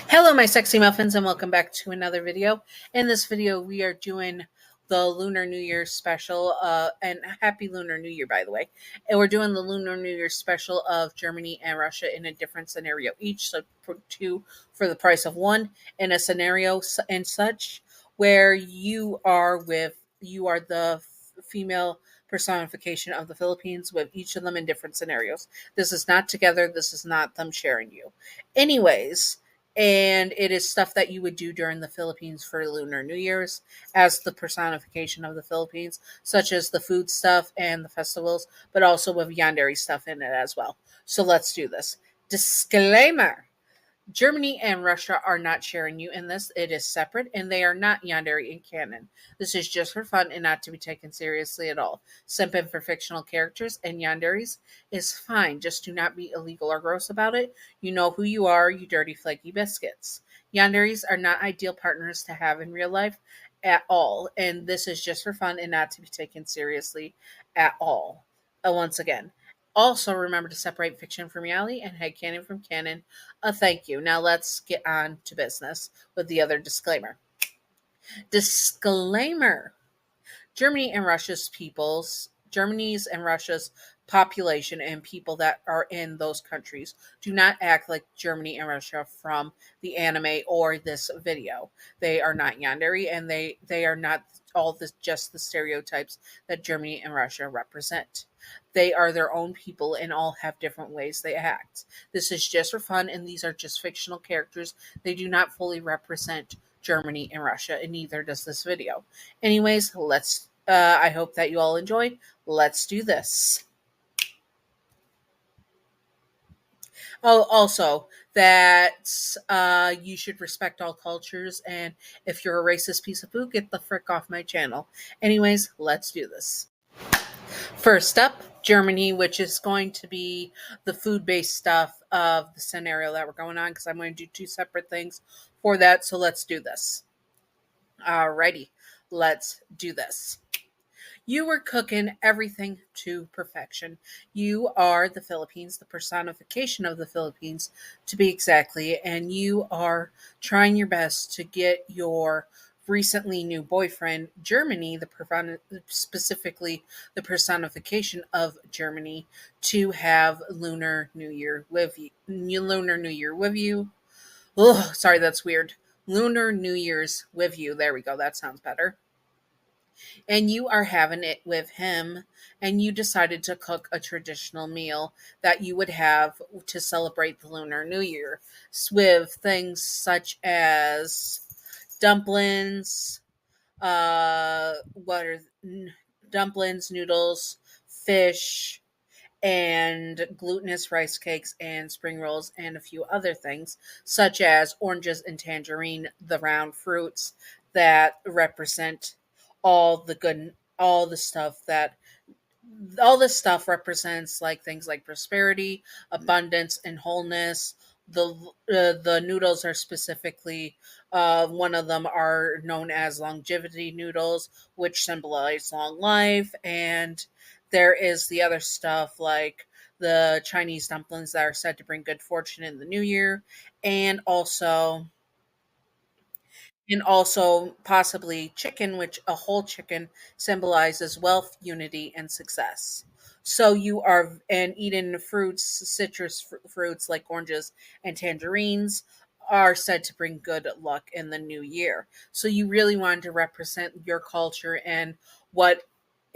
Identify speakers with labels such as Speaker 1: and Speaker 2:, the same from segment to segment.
Speaker 1: Hello, my sexy muffins, and welcome back to another video. In this video, we are doing the Lunar New Year special, and Happy Lunar New Year, by the way. And we're doing the Lunar New Year special of Germany and Russia in a different scenario each, so for two for the price of one, in a scenario and such where you are the female personification of the Philippines, with each of them in different scenarios. This is not together. This is not them sharing you. Anyways, and it is stuff that you would do during the Philippines for Lunar New Year's as the personification of the Philippines, such as the food stuff and the festivals, but also with Yandere stuff in it as well. So let's do this. Disclaimer. Germany and Russia are not sharing you in this. It is separate, and they are not Yandere in canon. This is just for fun and not to be taken seriously at all. Simping for fictional characters and Yanderes is fine. Just do not be illegal or gross about it. You know who you are, you dirty flaky biscuits. Yanderes are not ideal partners to have in real life at all, and this is just for fun and not to be taken seriously at all. Once again, also, remember to separate fiction from reality and headcanon from canon. Thank you. Now let's get on to business with the other disclaimer. Disclaimer. Germany's and Russia's population and people that are in those countries do not act like Germany and Russia from the anime or this video. They are not Yandere, and they are not just the stereotypes that Germany and Russia represent. They are their own people and all have different ways they act. This is just for fun, and these are just fictional characters. They do not fully represent Germany and Russia, and neither does this video. Anyways, I hope that you all enjoyed. Let's do this. Oh, also, that you should respect all cultures, and if you're a racist piece of food, get the frick off my channel. Anyways, let's do this. First up, Germany, which is going to be the food-based stuff of the scenario that we're going on, because I'm going to do two separate things for that, so let's do this. Alrighty, let's do this. You were cooking everything to perfection. You are the Philippines, the personification of the Philippines, to be exactly, and you are trying your best to get your recently new boyfriend, Germany, specifically the personification of Germany, to have Lunar New Year with you. Lunar New Year with you. Oh, sorry, that's weird. Lunar New Year's with you. There we go. That sounds better. And you are having it with him, and you decided to cook a traditional meal that you would have to celebrate the Lunar New Year, with things such as dumplings, what are dumplings, noodles, fish, and glutinous rice cakes and spring rolls, and a few other things such as oranges and tangerine, the round fruits that represent all the good all the stuff that all this stuff represents, like things like prosperity, abundance, and wholeness. The noodles are specifically, one of them are known as longevity noodles, which symbolize long life, and there is the other stuff like the Chinese dumplings that are said to bring good fortune in the new year, and also possibly chicken, which a whole chicken symbolizes wealth, unity, and success. So you are and eating fruits like oranges and tangerines are said to bring good luck in the new year. So you really wanted to represent your culture and what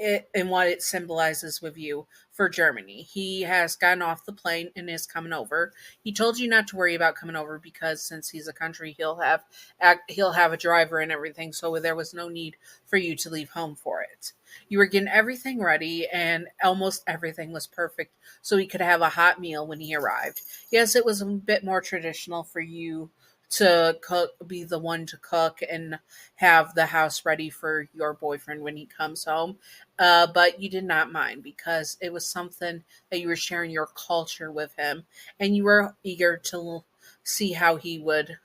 Speaker 1: it symbolizes with you for Germany. He has gotten off the plane and is coming over. He told you not to worry about coming over because since he's a country, he'll have a driver and everything. So there was no need for you to leave home for it. You were getting everything ready, and almost everything was perfect, so he could have a hot meal when he arrived. Yes, it was a bit more traditional for you to be the one to cook and have the house ready for your boyfriend when he comes home, but you did not mind because it was something that you were sharing your culture with him, and you were eager to see how he would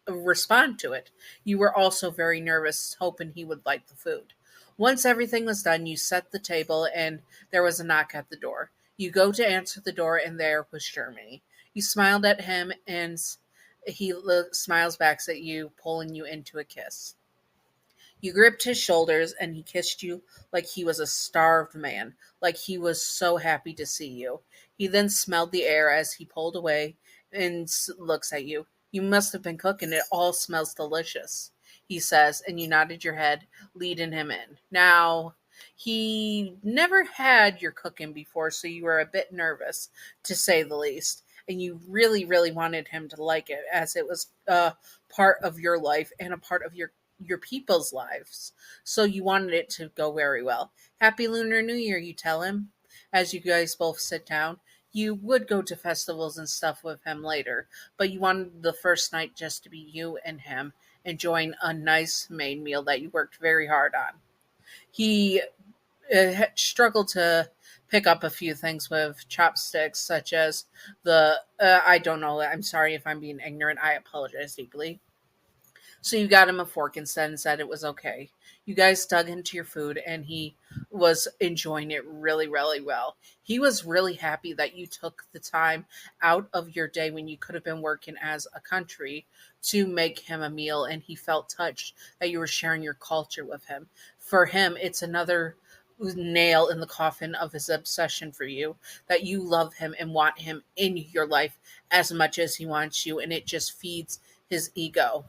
Speaker 1: respond to it. You were also very nervous, hoping he would like the food. Once everything was done, you set the table, and there was a knock at the door. You go to answer the door, and there was Germany. You smiled at him and He smiles back at you, pulling you into a kiss. You gripped his shoulders and he kissed you like he was a starved man, like he was so happy to see you. He then smelled the air as he pulled away and looks at you. You must have been cooking. It all smells delicious, he says, and you nodded your head, leading him in. Now, he never had your cooking before, so you were a bit nervous, to say the least. And you really, really wanted him to like it, as it was a part of your life and a part of your people's lives. So you wanted it to go very well. Happy Lunar New Year, you tell him, as you guys both sit down. You would go to festivals and stuff with him later, but you wanted the first night just to be you and him enjoying a nice main meal that you worked very hard on. He struggled to pick up a few things with chopsticks, such as I don't know, I'm sorry if I'm being ignorant, I apologize deeply. So you got him a fork instead and said it was okay. You guys dug into your food and he was enjoying it really, really well. He was really happy that you took the time out of your day when you could have been working as a country to make him a meal, and he felt touched that you were sharing your culture with him. For him, it's another nail in the coffin of his obsession for you, that you love him and want him in your life as much as he wants you, and it just feeds his ego.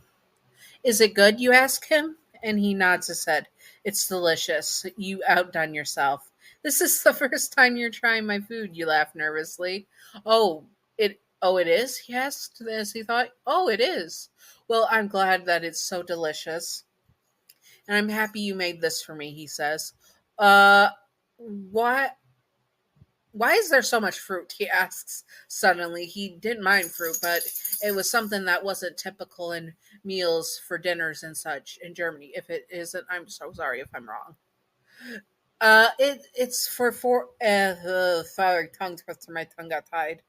Speaker 1: Is it good, you ask him? And he nods his head. It's delicious. You outdone yourself. This is the first time you're trying my food, you laugh nervously. It is? He asked as he thought. Oh, it is. Well, I'm glad that it's so delicious. And I'm happy you made this for me, he says. Uh what why is there so much fruit? He asks suddenly. He didn't mind fruit, but it was something that wasn't typical in meals for dinners and such in Germany. If it isn't, I'm so sorry if I'm wrong. It's for sorry, tongue twister. My tongue got tied.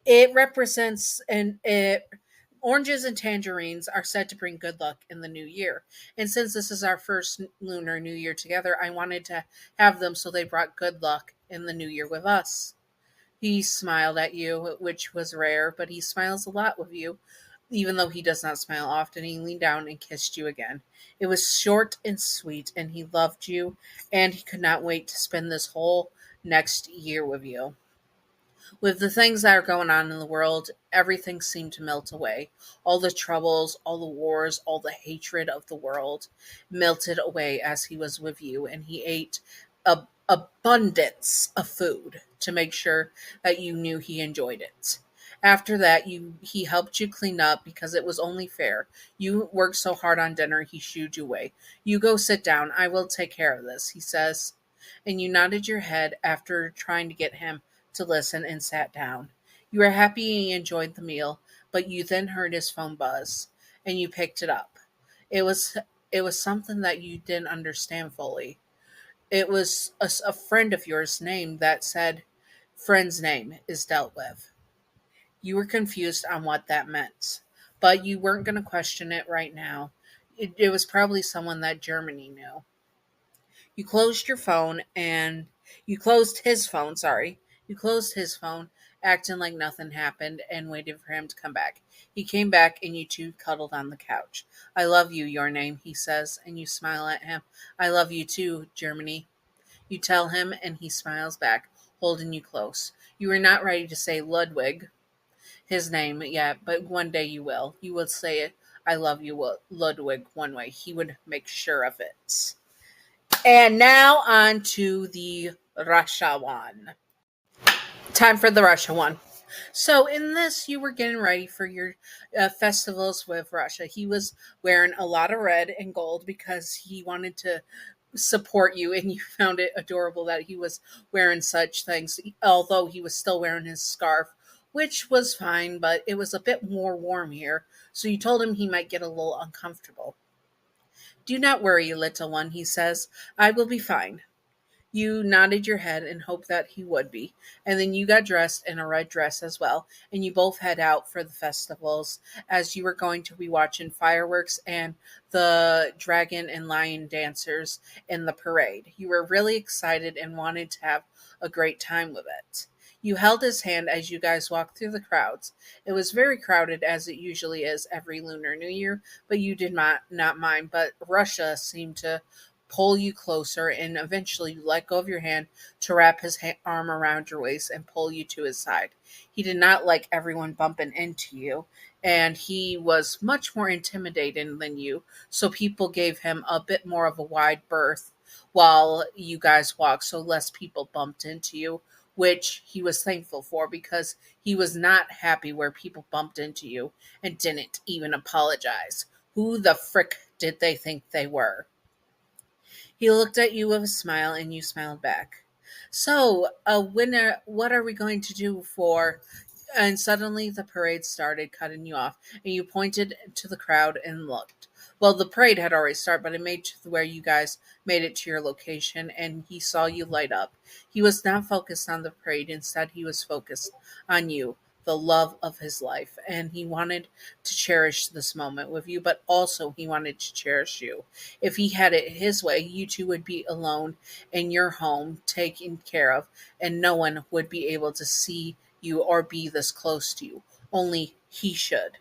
Speaker 1: It represents oranges and tangerines are said to bring good luck in the new year. And since this is our first Lunar New Year together, I wanted to have them so they brought good luck in the new year with us. He smiled at you, which was rare, but he smiles a lot with you. Even though he does not smile often, he leaned down and kissed you again. It was short and sweet, and he loved you, and he could not wait to spend this whole next year with you. With the things that are going on in the world, everything seemed to melt away. All the troubles, all the wars, all the hatred of the world melted away as he was with you, and he ate a abundance of food to make sure that you knew he enjoyed it. After that, he helped you clean up because it was only fair. You worked so hard on dinner, he shooed you away. You go sit down. I will take care of this, he says. And you nodded your head after trying to get him to listen and sat down. You were happy he enjoyed the meal, but you then heard his phone buzz and you picked it up. It was it was something that you didn't understand fully. It was a friend of yours name that said friend's name is dealt with. You were confused on what that meant, but you weren't going to question it right now. It was probably someone that Germany knew. You closed your phone and you closed his phone, sorry. You closed his phone, acting like nothing happened, and waited for him to come back. He came back and you two cuddled on the couch. I love you, your name, he says, and you smile at him. I love you too, Germany. You tell him, and he smiles back, holding you close. You are not ready to say Ludwig, his name, yet, but one day you will. You will say it. I love you, Ludwig, one way. He would make sure of it. And now on to the Russia one. Time for the Russia one. So in this, you were getting ready for your festivals with Russia. He was wearing a lot of red and gold because he wanted to support you, and you found it adorable that he was wearing such things, although he was still wearing his scarf, which was fine, but it was a bit more warm here. So you told him he might get a little uncomfortable. Do not worry, little one, he says. I will be fine. You nodded your head and hoped that he would be, and then you got dressed in a red dress as well, and you both head out for the festivals as you were going to be watching fireworks and the dragon and lion dancers in the parade. You were really excited and wanted to have a great time with it. You held his hand as you guys walked through the crowds. It was very crowded, as it usually is every Lunar New Year, but you did not mind. But Russia seemed to pull you closer, and eventually you let go of your hand to wrap his arm around your waist and pull you to his side. He did not like everyone bumping into you, and he was much more intimidating than you, so people gave him a bit more of a wide berth while you guys walked, so less people bumped into you, which he was thankful for because he was not happy where people bumped into you and didn't even apologize. Who the frick did they think they were? He looked at you with a smile and you smiled back. So, what are we going to do for? And suddenly the parade started cutting you off, and you pointed to the crowd and looked. Well, the parade had already started, but it made to where you guys made it to your location, and he saw you light up. He was not focused on the parade. Instead, he was focused on you, the love of his life, and he wanted to cherish this moment with you, but also he wanted to cherish you. If he had it his way, you two would be alone in your home, taken care of, and no one would be able to see you or be this close to you. Only he should.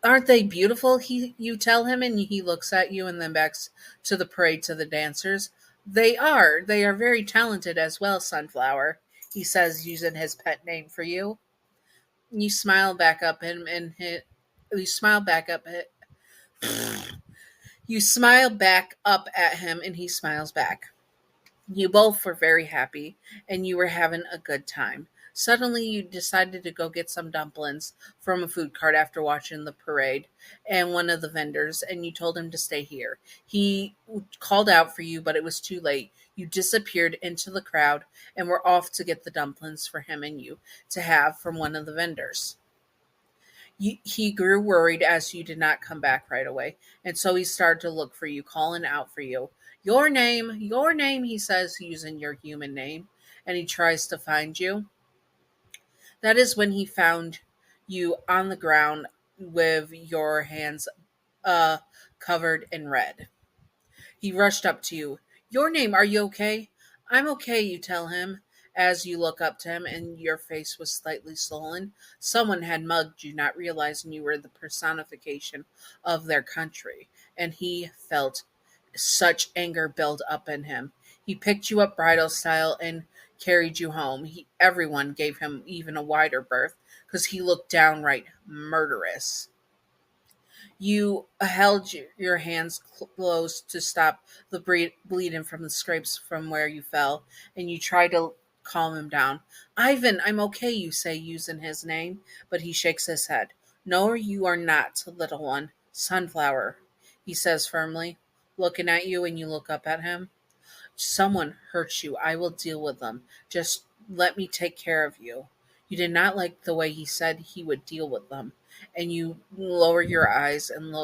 Speaker 1: Aren't they beautiful? You tell him, and he looks at you and then backs to the parade to the dancers. They are. They are very talented as well, Sunflower, he says, using his pet name for you. You smile back up him and hit you smile back up at you smile back up at him and he smiles back. You both were very happy and you were having a good time. Suddenly, you decided to go get some dumplings from a food cart after watching the parade and one of the vendors, and you told him to stay here. He called out for you, but it was too late. You disappeared into the crowd and were off to get the dumplings for him and you to have from one of the vendors. He grew worried as you did not come back right away, and so he started to look for you, calling out for you. Your name, he says, using your human name, and he tries to find you. That is when he found you on the ground with your hands uh, covered in red. He rushed up to you. Your name, are you okay? I'm okay, you tell him, as you look up to him and your face was slightly swollen. Someone had mugged you, not realizing you were the personification of their country, and he felt such anger build up in him. He picked you up bridal style and carried you home. Everyone gave him even a wider berth because he looked downright murderous. You held your hands closed to stop the bleeding from the scrapes from where you fell, and you tried to calm him down. Ivan, I'm okay, you say, using his name, but he shakes his head. No, you are not, little one. Sunflower, he says firmly, looking at you, and you look up at him. Someone hurts you. I will deal with them. Just let me take care of you. You did not like the way he said he would deal with them, and you lower your eyes and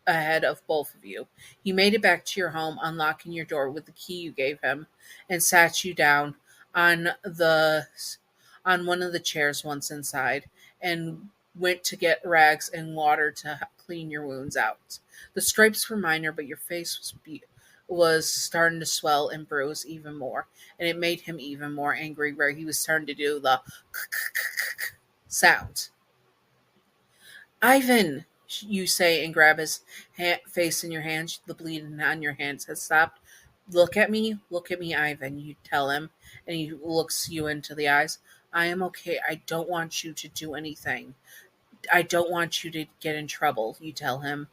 Speaker 1: ahead of both of you. He made it back to your home, unlocking your door with the key you gave him, and sat you down on the on one of the chairs once inside, and went to get rags and water to clean your wounds out. The stripes were minor, but your face was starting to swell and bruise even more, and it made him even more angry, where he was starting to do the sound. Ivan, you say, and grab his face in your hands. The bleeding on your hands has stopped. Look at me, Ivan, you tell him, and he looks you into the eyes. I am okay. I don't want you to do anything. I don't want you to get in trouble, you tell him.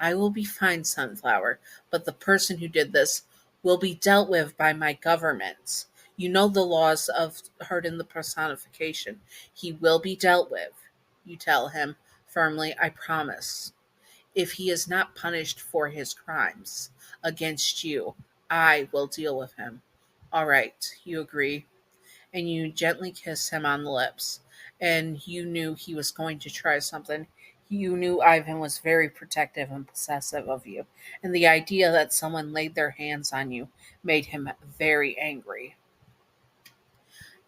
Speaker 1: I will be fine, Sunflower, but the person who did this will be dealt with by my government. You know the laws of hurting the personification. He will be dealt with, you tell him firmly, I promise. If he is not punished for his crimes against you, I will deal with him. All right, you agree, and you gently kiss him on the lips. And you knew he was going to try something. You knew Ivan was very protective and possessive of you, and the idea that someone laid their hands on you made him very angry.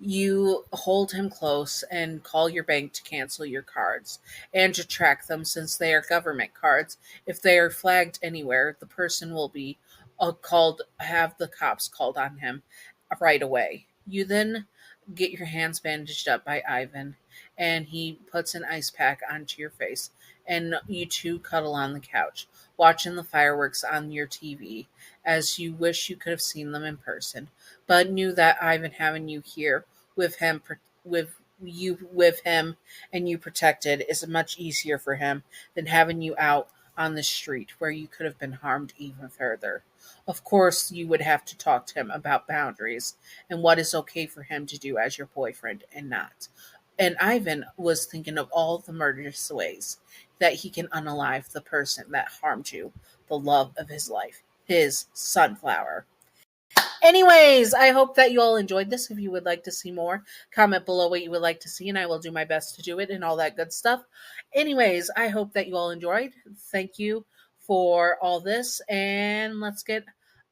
Speaker 1: You hold him close and call your bank to cancel your cards and to track them since they are government cards. If they are flagged anywhere, the person will be have the cops called on him right away. You then get your hands bandaged up by Ivan, and he puts an ice pack onto your face, and you two cuddle on the couch, watching the fireworks on your TV, as you wish you could have seen them in person, but knew that Ivan having you here with him, with him, and you protected is much easier for him than having you out on the street where you could have been harmed even further. Of course, you would have to talk to him about boundaries and what is okay for him to do as your boyfriend and not. And Ivan was thinking of all the murderous ways that he can unalive the person that harmed you, the love of his life, his sunflower. Anyways, I hope that you all enjoyed this. If you would like to see more, comment below what you would like to see, and I will do my best to do it and all that good stuff. Anyways, I hope that you all enjoyed. Thank you for all this, and let's get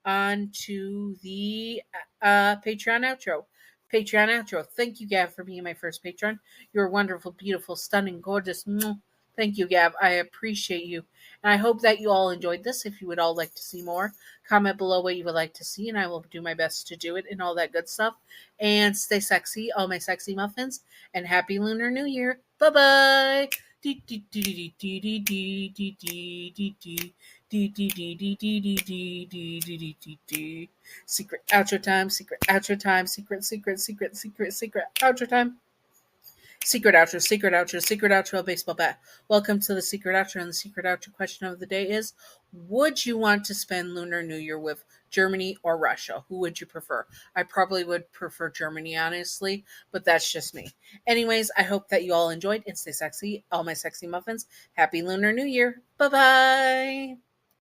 Speaker 1: on to the Patreon outro. Patreon outro. Thank you, Gav, for being my first patron. You're wonderful, beautiful, stunning, gorgeous. Thank you, Gav. I appreciate you. And I hope that you all enjoyed this. If you would all like to see more, comment below what you would like to see, and I will do my best to do it and all that good stuff. And stay sexy, all my sexy muffins, and happy Lunar New Year. Bye bye. Secret outro time, secret outro time, secret outro time. Secret outro, secret outro, secret outro, baseball bat. Welcome to the secret outro, and the secret outro question of the day is: would you want to spend Lunar New Year with Germany or Russia? Who would you prefer? I probably would prefer Germany, honestly, but that's just me. Anyways, I hope that you all enjoyed and stay sexy, all my sexy muffins. Happy Lunar New Year. Bye bye.